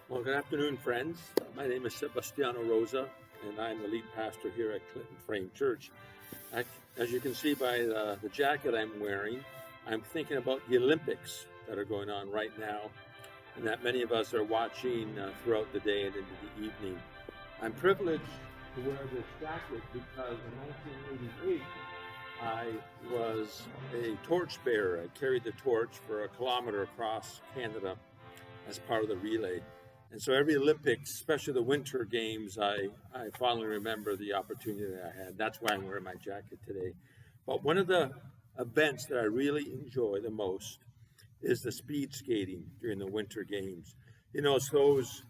Well, good afternoon, friends. My name is Sebastiano Rosa, and I'm the lead pastor here at Clinton Frame Church. As you can see by the jacket I'm wearing, I'm thinking about the Olympics that are going on right now, and that many of us are watching throughout the day and into the evening. I'm privileged to wear this jacket because in 1988, I was a torchbearer. I carried the torch for a kilometer across Canada as part of the relay. And so every Olympics, especially the Winter Games, I fondly remember the opportunity that I had. That's why I'm wearing my jacket today. But one of the events that I really enjoy the most is the speed skating during the Winter Games. You know, it's those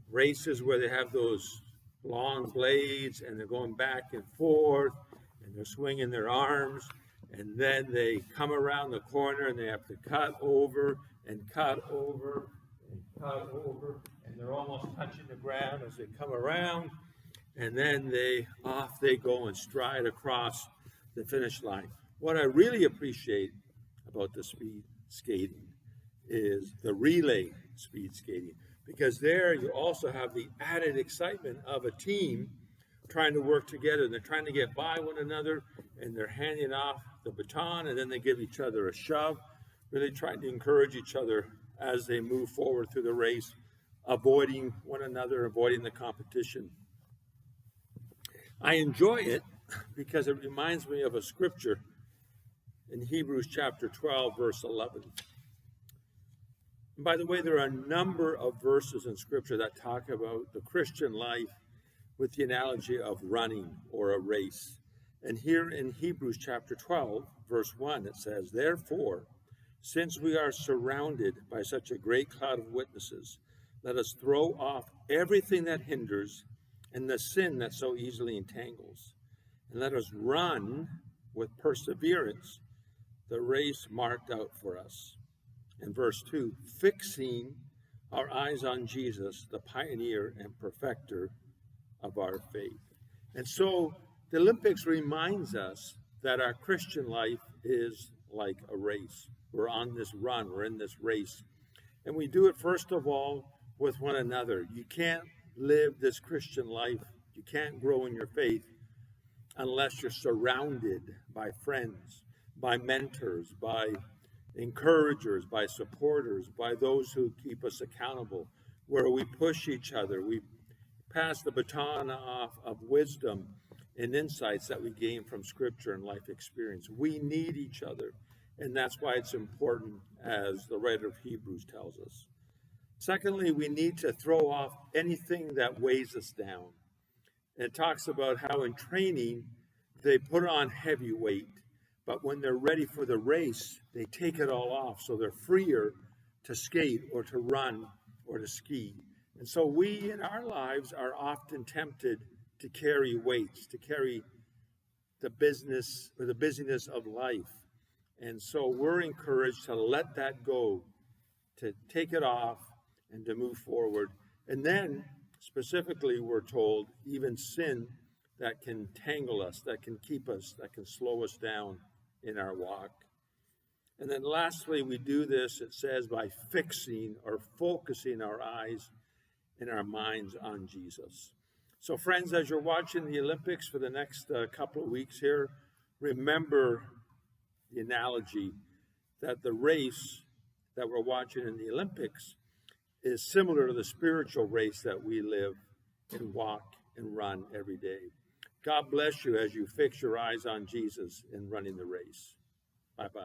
races where they have those long blades and they're going back and forth and they're swinging their arms, and then they come around the corner and they have to cut over and cut over and cut over, and they're almost touching the ground as they come around, and then off they go and stride across the finish line. What I really appreciate about the speed skating is the relay speed skating, because there you also have the added excitement of a team trying to work together, and they're trying to get by one another, and they're handing off the baton, and then they give each other a shove, really trying to encourage each other as they move forward through the race, avoiding one another, avoiding the competition. I enjoy it because it reminds me of a scripture in Hebrews chapter 12, verse 11. And by the way, there are a number of verses in scripture that talk about the Christian life with the analogy of running or a race. And here in Hebrews chapter 12, verse 1, it says, "Therefore, since we are surrounded by such a great cloud of witnesses, let us throw off everything that hinders and the sin that so easily entangles, and let us run with perseverance the race marked out for us." And verse 2, "Fixing our eyes on Jesus, the pioneer and perfecter of our faith." And so the Olympics reminds us that our Christian life is like a race. We're on this run, we're in this race. And we do it, first of all, with one another. You can't live this Christian life, you can't grow in your faith unless you're surrounded by friends, by mentors, by encouragers, by supporters, by those who keep us accountable, where we push each other, we pass the baton off of wisdom and insights that we gain from Scripture and life experience. We need each other, and that's why it's important, as the writer of Hebrews tells us. Secondly, we need to throw off anything that weighs us down. And it talks about how in training, they put on heavy weight, but when they're ready for the race, they take it all off, so they're freer to skate or to run or to ski. And so we in our lives are often tempted to carry weights, to carry the business or the busyness of life. And so we're encouraged to let that go, to take it off and to move forward. And then specifically, we're told, even sin that can tangle us, that can keep us, that can slow us down in our walk. And then lastly, we do this, it says, by fixing or focusing our eyes and our minds on Jesus. So friends, as you're watching the Olympics for the next couple of weeks here, remember the analogy that the race that we're watching in the Olympics is similar to the spiritual race that we live and walk and run every day. God bless you as you fix your eyes on Jesus in running the race. Bye-bye.